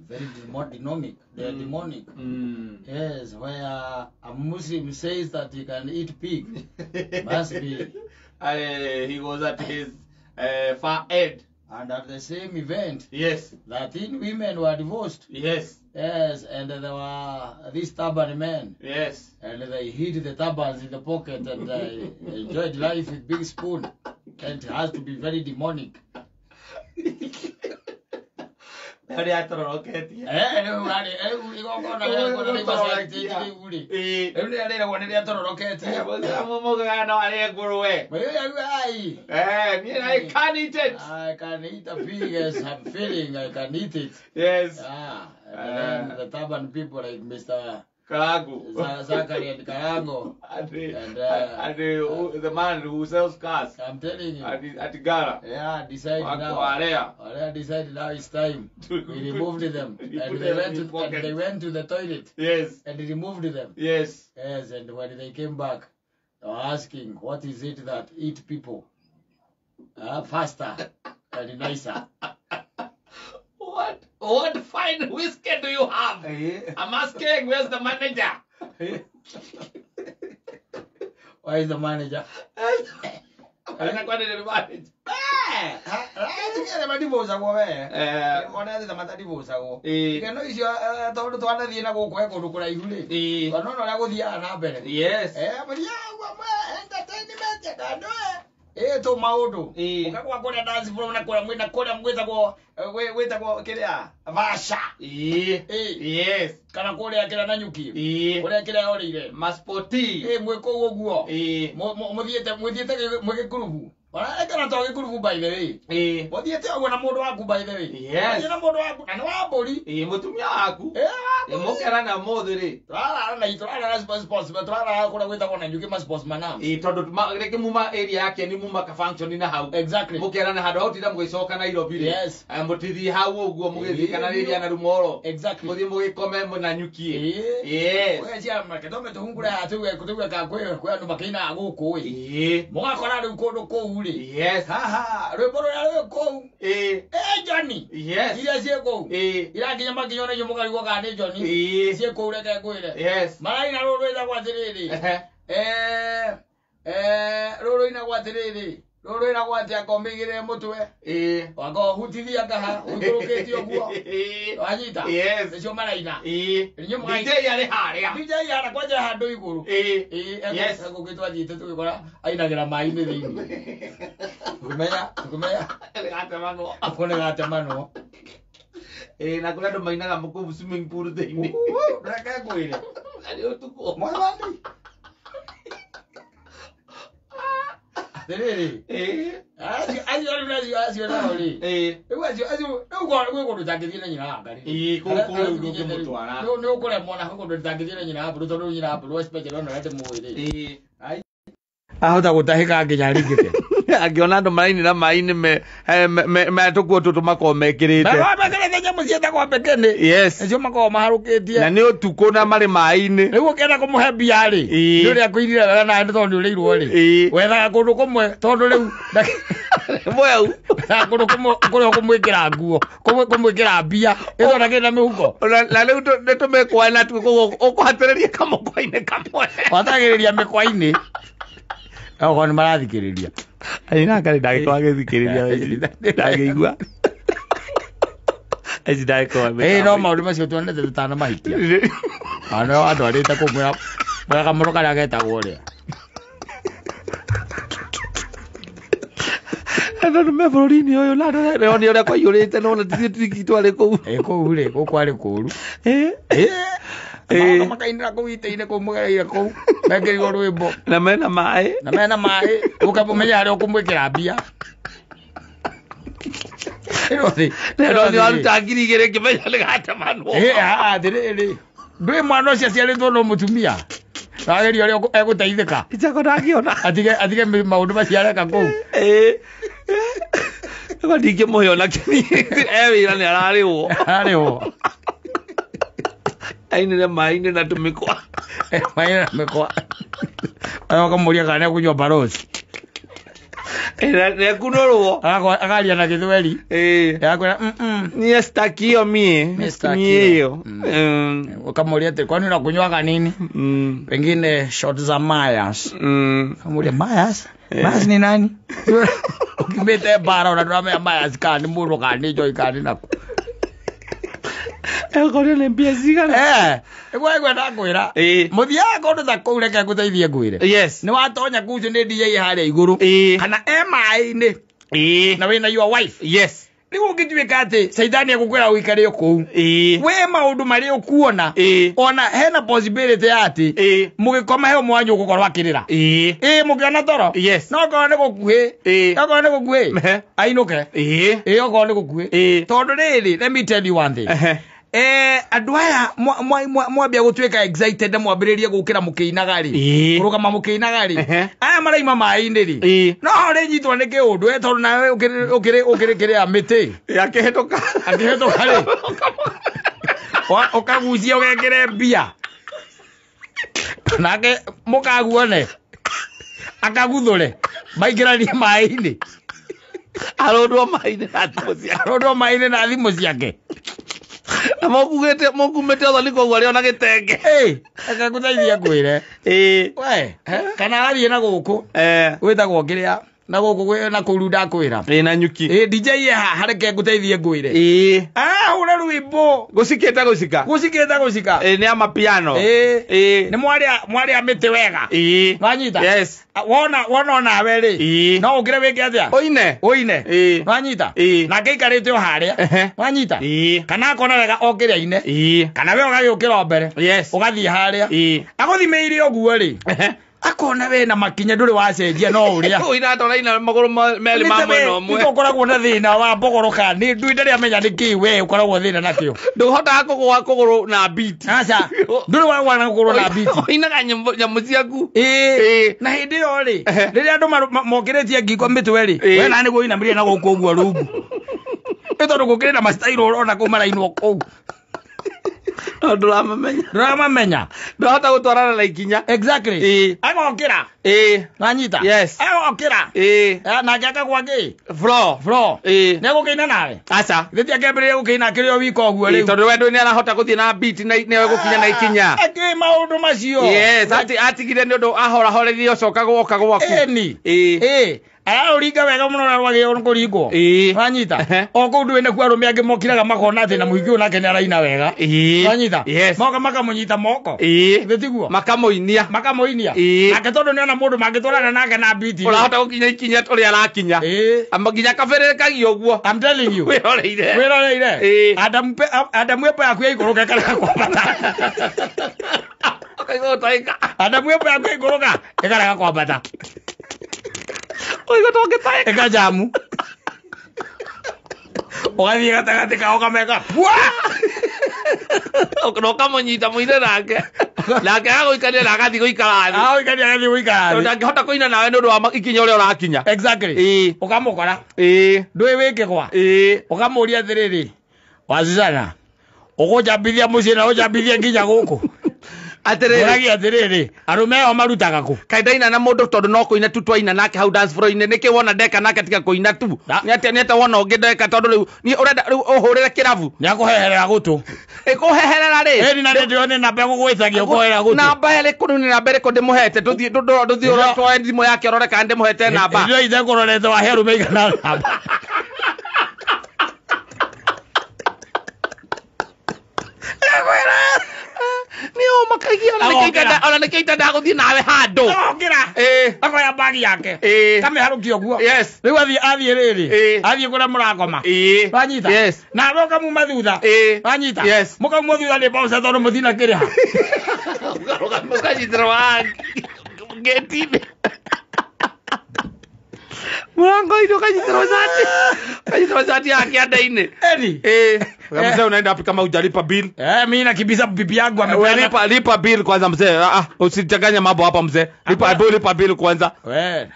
very demonic. They are demonic. Yes, where a Muslim says that he can eat pig, must be. He was at his far end. And at the same event, Yes. 13 women were divorced. Yes. Yes, and there were these turban men. Yes. And they hid the turbans in the pocket and enjoyed life with big spoon. And it has to be very demonic. Hari atoroketie. Mugano ari nguruwe. I can eat it. I can eat a pig, yes, I'm feeling I can eat it. Yes. And then the turban people like Mr. Karango. Zachary and Karango. And the man who sells cars. I'm telling you. At Gara. Yeah, decided now. Area decided now it's time. We removed them. And they went to the toilet. Yes. And removed them. Yes. Yes, and when they came back, they were asking, what is it that eat people? Faster and nicer. What fine whiskey do you have? I'm asking, where's the manager? Why is the manager? Yes. To maudu ukakwa kule dance floor na kula mwenda kula mweza kwa weta kwa kelea vasha Yes. kana kule akira na nyuki kule akira ore ile Maspoti mweko woguo muthiete mweke kurubu wala ekana to gikurubu by the way muthiete ogwo na mundu waku by the way yes na mundu waku na wa mburi mutumia waku mukera na muthiri twara na itrara sports twara kula weta kwa na nyuki ma sports manam tondu reke muma area yake ni muma ka function na hau exactly mukera na handu hotira mugicoka na Nairobi yes mutithi hau uguo mugithi kana riria na rumoro exactly muthi mugikome na nyuki yes wecia maketome tuhungura atuwe kutuwe ka kwe andu makina aguku mugakora riu kundu kou ri yes rwimbo ruria rwi kou Johnny yes iria cie kou irakinya makinyona yo mugarigwo kana ni Johnny cie kou reke ngwire yes maraina ruru ina gwatiriri ruru ina gwatiriri ruru ina gwatia komigire mutwe wako hutithia ngaha uturukitio guo wanyita yes nicio maraina DJ ari haria DJ ara kwaja handu iguru yes gugitwa jite tugikora ainagira mai-ini thiini kumenya akone gatemano na kule ndo mainaga mukubu swimming pool thiini reke ngwire ari utuko mwathani Derere azio na ori azio ugo ndo tangithina nyina ngari kuku mutwara no ukore mona huko ndo tangithina nyina hapo ndo nyina hapo ro special no rete muire ahota gutahika nginya ringite angiona andu marainira mai-ini me tukuo tutu makomekirite makomekirite mucieta kwa pekene yes ecio makoma maharukitie na ni utuku na mari mai-ini riu kenda kumuhe bia ri ni uri akuirire wega na tondu uri irwo ri wethaga kundu kumwe tondu riu mweu kundu kumwe kumwikira nguo kumwikira bia ithona kina mihuko na riu nitumekwana tu ukuhatiriria kamoko-ini kamwe watagiriria mikwa-ini Ako ni marathikiriria. Aina kali ndagikwa agithikiriria ndagigua. Eci ndagikwa. No maundu macio tuonete tutana mahitia. Ano andu arite kumwira mwega muno karia getagwo ria. Eno me bururi-ini uyu na ndo ni uria kwaiyurite no na tithiti twari kou. Kou ri guku ari kuru. Makainira kou ite-ini kou mugereire kou mekirirwo rwimbo na mena mai ukamumenya haria ukumwikira mbia ni waruta ngiri igiri ngimenya ni gatemanwo thiriri ndui mwana ucio aciaritwo no mutumia ageria uria eguteithika ijako ndangiona atige maundu macio areka kou ko ndingimuhe ona kini wira ni ararĩhwo ainire mai-ini na tumikwa mai-ini na mikwa ayo kamuria kana kunywa barosi Ne kunoro. Akalia na Githweri. Yakwira Ni stakio mie. Mie. Ukamulia ati kwani unakunywa nini? Pengine shot za Myers. Kamulia Myers? Myers ni nani? Ukimete bara unadwame Myers kani muro kani joy kani nako. Kore le mbia sigara. Egwe ndakwira. Muthia kondu ta kuureke guteithie ngwire. Yes. Ni watonya kucio ni DJ haria iguru. Kana mai-ini. Na wina your wife. Yes. Nigo ngitwika ati Saidani agukwira uikare oku. We maundu mari ukuona. Ona hena possibility ati mugikoma he mwanyu gukorwa akirira. Mugiona toro. Yes. No ko ne gukuhe. No ko ne gukuhe. Ainuke. Oko ne gukuhe. Tondu riri, let me tell you one thing. Andu aya mwambia gutwika excited mwambiririe gukira mukiinaga ri kurugama mukiinaga ri aya maraima mai-ini ri no ri nyitwa ni kiundu tondu nawe ukiri kiria miti akihetoka ri ukagucia ugekire mbia nake mukaguone akaguthure maingiranie mai-ini arondwo mai-ini na thimu ciake Mogumete oliko gwari ona gitenge. Akaguteithia ngwire. We, kana ari na guku. Witagwo kiria na guku na kurunda kwira. Na nyuki. DJ hareke guteithie ngwire. Ura rwimbo. Gusiketa gusika. Ni ama piano. Ni mwari amite wega. Wanyita. Yes. Wona nawe ri. No ugire wiki atia. Oine. Wanyita. Na geikarite o haria. Wanyita. Kana akona wega okiria-ine. Kana we ugagukira mbere. Ugathie haria. Aguthimeire oguo ri. Akona we na makinya nduri wacenjia no uria. Uina tora ina maguru meli mamwe no mwe. Ukoragwo na thina wa mbogoroka ni ndu ndari amenya niki we ukoragwo thina nakio. Nduhota kuguru na beat. Acha. Nduri wa na kuguru na beat. Ina nyamũ ciaku. Na hindi yo ri. Riria andu mokiretie ngiko mitwe ri. We na niguo ina mrie na guku uguo rungu. Etondu gukire na mastairo urona kumarainwo kuu. Ndramamenya. Ndohota gutwarana na ikinya. Exactly. Agokira. Wanyita. Yes. Agokira. Na ngaka gwake. Floor. Nego kina nawe. Acha. Thitia kembere gukina kirio wiko oguo riu. Tondu wendo ni arahota guthie na beat na ne gukinya na ikinya. Ake maundu macio. Yes, atigire ni undu ahora horethi ucoka gwoka gwaku. Uringa wega muno na rwage onkuringwo. Wanyita. Oku ndu ene kwa rume angi mokiraga makona ati na muigi unake ni araina wega. Wanyita. Moka makamunyita moko. Thitiguo. Makamuinia. Nake tondu ni ona mundu mangitwarana nake na beat. Urahota gukinya ikinya turi arakinya. Amaginya kabere kagi oguo. I'm telling you. Wiroreire. Adamu epo yaku iguru kale kwa bata. Adamu epo yaku iguru kale kwa bata. Oiga toke tae. Eka jamu. Ogathie gatagati kao kameka. No kamunyita muine nake. Nake aguikaria na agathi guikara thi. Aguikaria agathi guikara thi. Ndangihota kuina nawe ndu wa ikinya uria urakinya. Exactly. Ukamukora. Ndui wike kwa. Ukamuria thiriri. Wazizana. Ukujambithia mucii na ujambithia nginya guku. Atiriri arume o marutaga ku kaindaina na mundu tondu no kuina tu twaina nake hau dance floor ine niki wona deka nake tika kuina tu ni ate wona ungi deka tondu riu ni urenda uhurire kiravu ni akuheherera gutu ikuheherera ri ni na ndio ni namba gugwithagia ukuheherera gutu namba ele kunu ni namba iko ndimuhete tuthie ura twa ndimo yake orore ka ndimuhete namba ndio ithe kurorete wa heru meigana namba Nio makagia ona nikeita ndaguthie nawe handu. Okira. Akoya bagi yake. Kame haruki oguo. Yes. Riu athie riri. Athie kura muragoma. Wanyita. Yes. Na roka muma thutha. Wanyita. Yes. Muka mu thutha ni pausa tondu muthina kiriha. Roka mukanyitira wa getini. Mwango ido kanyitira zati yake adaine. Mzee unaenda wapi kama hujalipa bill? Mimi nakibisa bibi yangu amepeana. Lipa bill kwanza mzee. Usichanganye mambo hapa mzee. Lipa bill kwanza.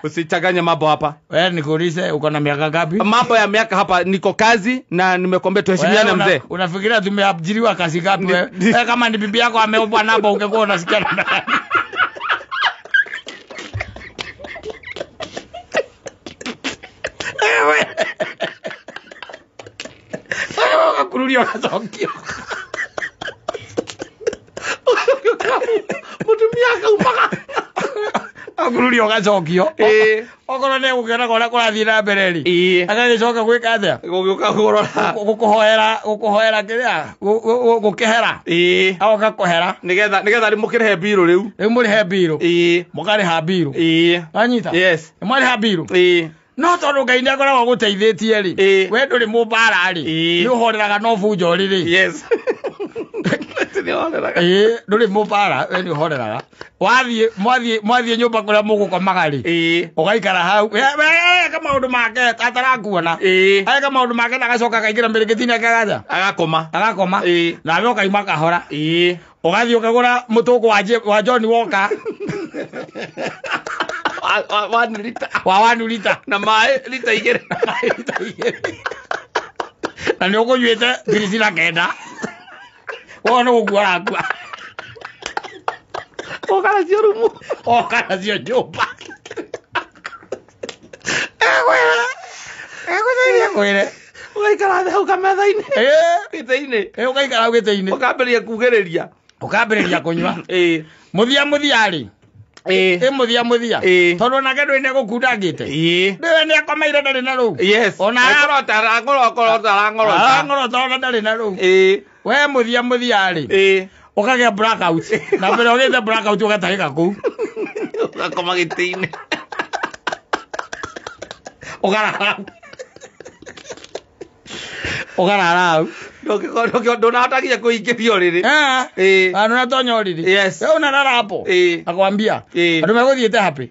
Usichanganye mambo hapa. Nikuulize uko na miaka ngapi? Mambo ya miaka hapa niko kazi na nimekwambia tuheshimiane mzee. Unafikiria tumeajiriwa kazi ngapi wewe? Kama ni bibi yako ameomba namba ungekuwa unasikia namba. Akururio gacokio. Mutumia kaumaga. Akururio gacokio. Okorwo nĩ gũkena kũrĩa kũrathiĩ na mbere ri. Agagĩcoka gwĩka atĩa? Gũgĩũka kũrora. Gũkũhoera kĩrĩa? Gũkĩhera. Agoka kũhera. Nĩgetha mũkĩrĩhe mbirũ rĩu. Rĩu mũrĩhe mbirũ. Mũkarĩha mbirũ. Wanyita? Yes. Mũrĩha mbirũ. No tondũ Ngai nĩ akoragwo gũteithĩtie ri. We ndũrĩ mũmbara ri. Nĩ ũhoreraga no bunjo ri. Yes. Ndũrĩ mũmbara we nĩ ũhoreraga. Mwathiĩ nyũmba kũrĩa mũgũkomaga ri. Ũgaikara hau. Eka maũndũ make atarakuona. Eka maũndũ make na agacoka akaingĩra mĩrĩngĩti-inĩ akagaja. Agakoma. Nawe ũkaima kahora. Ũgathiĩ ũkagũra mũtũkũ wa John Walker. Wa 1 lita. Wa 1 lita. Na maĩ lita 2. Na nĩ ũkũnyuĩte ngirisi na kenda. Wona nĩ gũkua arakua. Okara cio rumu. Okara cio nyũmba. Egwĩre. Ũgaikara thĩ hau kametha-inĩ. Gĩtĩ-inĩ. Ũgaikara hau gĩtĩ-inĩ. Ũkambĩrĩria kugĩrĩria. Ũkambĩrĩria kũnyua. Mũthia rĩ. Mũthia. Tondũ nake ndũĩ nĩ gũkundangĩte. Ndĩwe nĩ akomeire ndarĩ na rũu. Yes. Ona arang'orota. Ona ndarĩ na rũu. We mũthia rĩ. Ũkagĩa blackout. Na mbere ũgĩte blackout ũgatahĩka kũu. Ũgakoma gĩtĩ-inĩ. Ũgarara hau. Ndũnahota nginya kũingĩria ũrĩrĩ. Nũnatonya ũrĩrĩ. Yes. We ũnarara hapo. Nakwambia. Andũ megũthiĩte happy.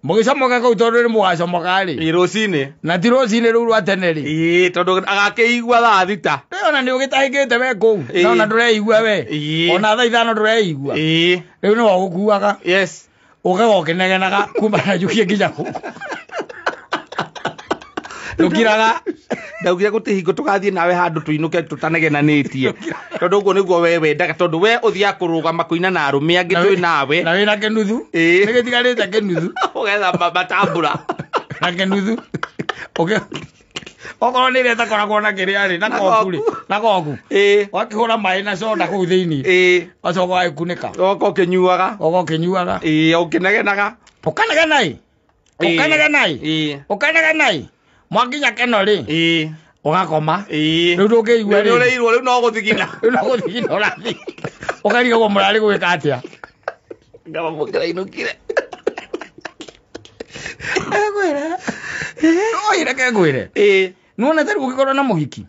Mũgĩcomoka kũu tondũ nĩ mũgacomoka rĩ. Rũcinĩ. Na ti rũcinĩ rũu rwa tene rĩ. Tondũ agakĩigua thaa thita. Ona nĩ ũgĩtahĩkĩte we kũu. Ona ndũreigua we. Ona thaa ithano ndũreigua. Rĩu nĩ wagũkuaga. Yes. Ũkaga ũkĩnegenaga kuma na njukie nginya kũu. Ndũkiraga. Ndaugire gũtĩ hingo tũgathiĩ nawe handũ tũinũke tũtanegenanĩtie. Tondũ ũguo nĩguo we wendaga tondũ we ũthiaga kũrũgama kũina na arũme angĩ twĩ nawe. Na wĩna kĩnuthu. Nĩ gĩtigarĩte kĩnuthu. Ũgetha matambura. Na kĩnuthu. Okorwo nĩ ĩrĩa ĩtakoragwo na kĩrĩa rĩ. Na koku. Wakĩhũra maĩ na soda kũu thĩinĩ. Ũgacoka ũgagĩkunĩka. Ũgakĩnyuaga. Ũkĩnegenaga. Ũkanegenai. Mwakinya keno rĩ. Ũgakoma. Rĩu ndũngĩigua rĩ. Rĩu no gũthigina. Ũrathiĩ. Ũkarigagwo mũrarĩ gwĩka atĩa. Ngama mũkĩra inũkire. Reke ngwĩre. Nĩwonete rĩu ũgĩkorwo na mũhiki.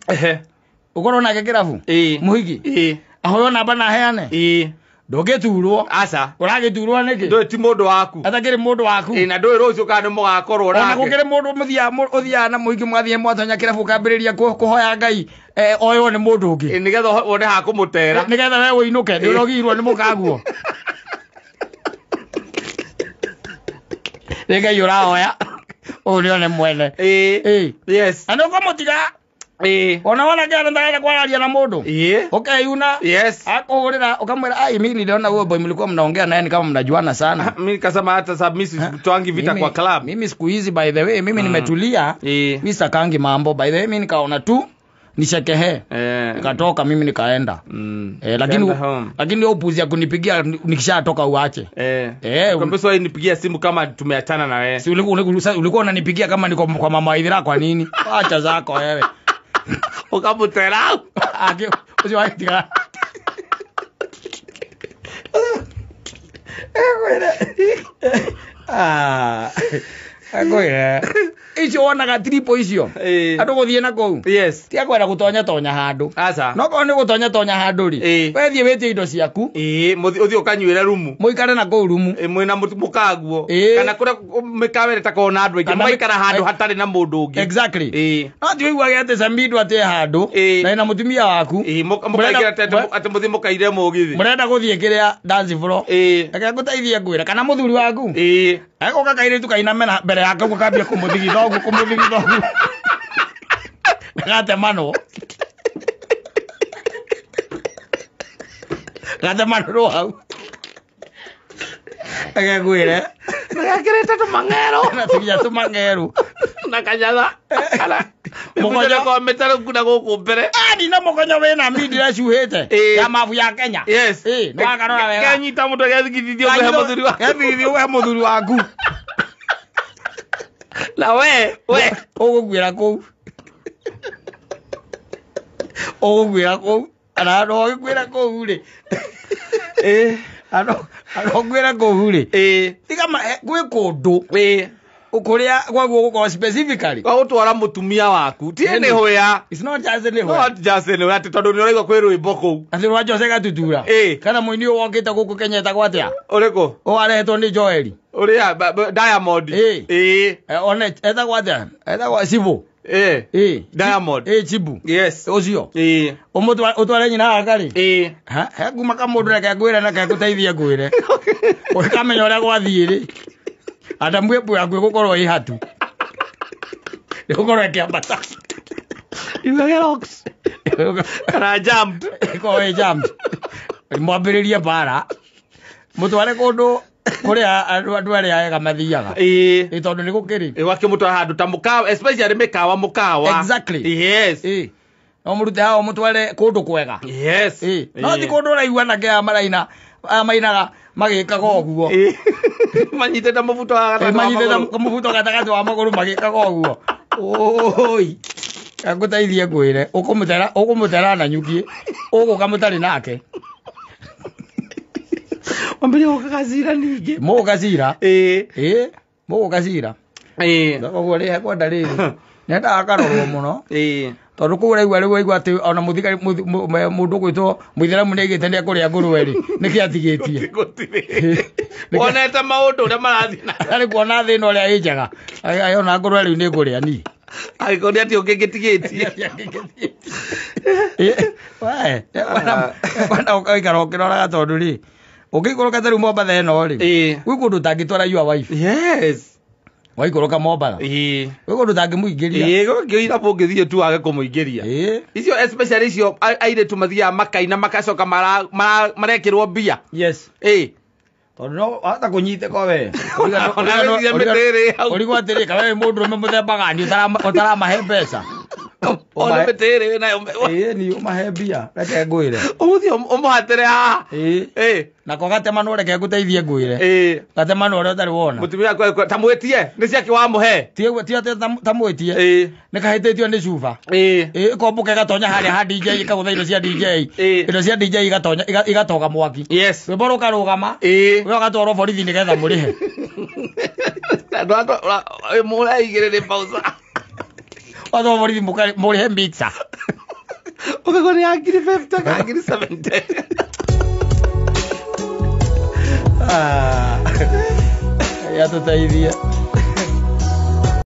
Ũkorwo nake kĩrabu. Mũhiki. Ahoywo namba na heane. Ndũngĩturwo. Aca. Ũragĩturwo nĩkĩ? Ndũĩ ti mũndũ waku. Atakĩrĩ mũndũ waku. Na ndũĩ rũciũ kana nĩ mũgakorwo nake. Ona gũkĩrĩ mũndũ ũthiaga na mũhiki mwathiĩ mwatonya kĩrabu ũkambĩrĩria kũhoya Ngai oywo nĩ mũndũ ũngĩ. Nĩgetha wone ha kũmũtera. Nĩgetha we ũinũke ndũrogirwo nĩ mũkaguo. Nĩ Ngai ũrahoya. Ũyũ nĩone mwene. Yes. Na nĩũkũmũtiga. Ona wona kĩara ndarenda kwararia na mũndũ. Ũkeyuna. Yes. Akũhũrĩra ukamwĩra mimi niliona huyo boy mlikuwa mnaongea naye ni kama mnajuana sana. Mimi nikasema hata submiss twangi vita kwa club. Mimi siku hizi by the way mimi nimetulia. Mimi sakangi mambo by the way mimi nikaona tu nishekehe. Nikatoka mimi nikaenda. Lakini upuzi ya kunipigia nikishatoka uache. Ukambeso nipigia simu kama tumeachana na wewe. Si ulikuwa unanipigia kama niko kwa mama Idhira kwa nini? Acha zako wewe. Ukamutera. Usiwaitika. Agwĩre. Icio wonaga tripo icio. Andũ gũthiĩ na kũu. Yes. Ti akwenda gũtonya handũ. Aca. No korwo nĩ gũtonya handũ ri. Wethiĩ wĩtie indo ciaku. Ũthiĩ ũkanyuĩre rumu. Mũikare na kũu rumu. Mwĩna mũkaguo. Kana kũrĩa mĩkawa ĩtakorwo na andũ aingĩ. Mũikara handũ hatarĩ na mũndũ ũngĩ. Exactly. No tiũiguage atĩ Samido atĩ handũ. Na ina mũtumia waku. Mũkaigĩra atĩ mũthiĩ mũkaire mũgithi. Mũrenda gũthiĩ kĩrĩa dance floor. Reke ngũteithie ngwĩre kana mũthuri waku. Ũka kairĩtu kainame mbere yake ũkambia kũmũthigitha ũguo. Gatemano. Gatemano hau. Agagwĩre. Nagakĩrĩte tũmang'ero. Na tũkinya tũmang'ero. Na kanyatha. mukonyo kwa metaro kuna guku mbere ani na mukonyo wena midira cuhete ya mabu ya Kenya yes no agarora wega kanyita mundu gathigithithio we muthuri wa gathigithio we muthuri waku la we ugugwira ku ugugwira ku ana no ugwira ku ri ano gwira ku ri tiga gwe kundu ukuria gwaguo guko specifically wa gutwara mutumia waku tie ni hoya it's not just ni hoya not just ni hoya tondu ni uraigwa kwi rwimbo ku ati rwa Jose Gatutura kana muini wokite guku Kenya etagwo atia uriko arehetwo ni Joeli uria Diamond one etagwo atia etagwo Sibo Diamond Chibu yes ucio utware nyina akari ha nguma kamundu reke ngwire na kaguteithia ngwire ukamenya uria gwathiire ada mwebwe agwe gukorwo i hatu gukorwo kiambata igage rocks kana jumped ko jumped mwambiririe bara mutware kundu kuria andu aria ega mathiaga tondu ni gukiri wakimutwara handu ta mukawa especially mukawa exactly yes no murute hao mutware kundu kwega yes no ti kundu raigua na kia maraina mainaga magikaga uguo manyitete mubuto gatagati wa maguru magikaga uguo oi agutaithie ngwire ukumutera na nyuki ugukamutari nake wambere ukagazira ningi mugazira mugazira uguo ri hekwa ndariri nenda akarorwo muno tondu kuura igwa riu igwa ati ona muthigari mundu gwitwo muithiramu negite ni akuria ngurwe ri niki atigitie wonete maundu uria marathina ari kuona thina uria injaga ayona ngurwe riu ni nguria ni agikoni ati ungigitigitie wana ukaikara ukirora tondu ri ukikoroka tari Mombatha eno ri gwi kundu tangitwara your wife yes waikoroka Mombatha we kundu tangimuingiria gukira bungithie tu age kumuingiria icio especially icio aire tu mathia makaina makacoka marekirwo mbia yes tondu no hata kunyite ko we urigwa atiri kawe mundu muthemba gani utaramahe mbeca ona betere na ni umahe mbia reke ngwire umuthi umuhatire ha na ko gatema no reke nguteithie ngwire gatema no ro tari wona mutumia tamwetie ni ciaki wa muhe tie tamwetie ni kahititio ni cuba ko mbuke gatonya haria ha DJ kaguthairo cia DJ indo cia DJ igatonya igatoga mwaki yes we boro karugama we gatwaro borithi ni getha murihe ndo muraigire pausa odo borithi murihe mbixa ukagoni agiri 50 agiri 70 ya tutaithia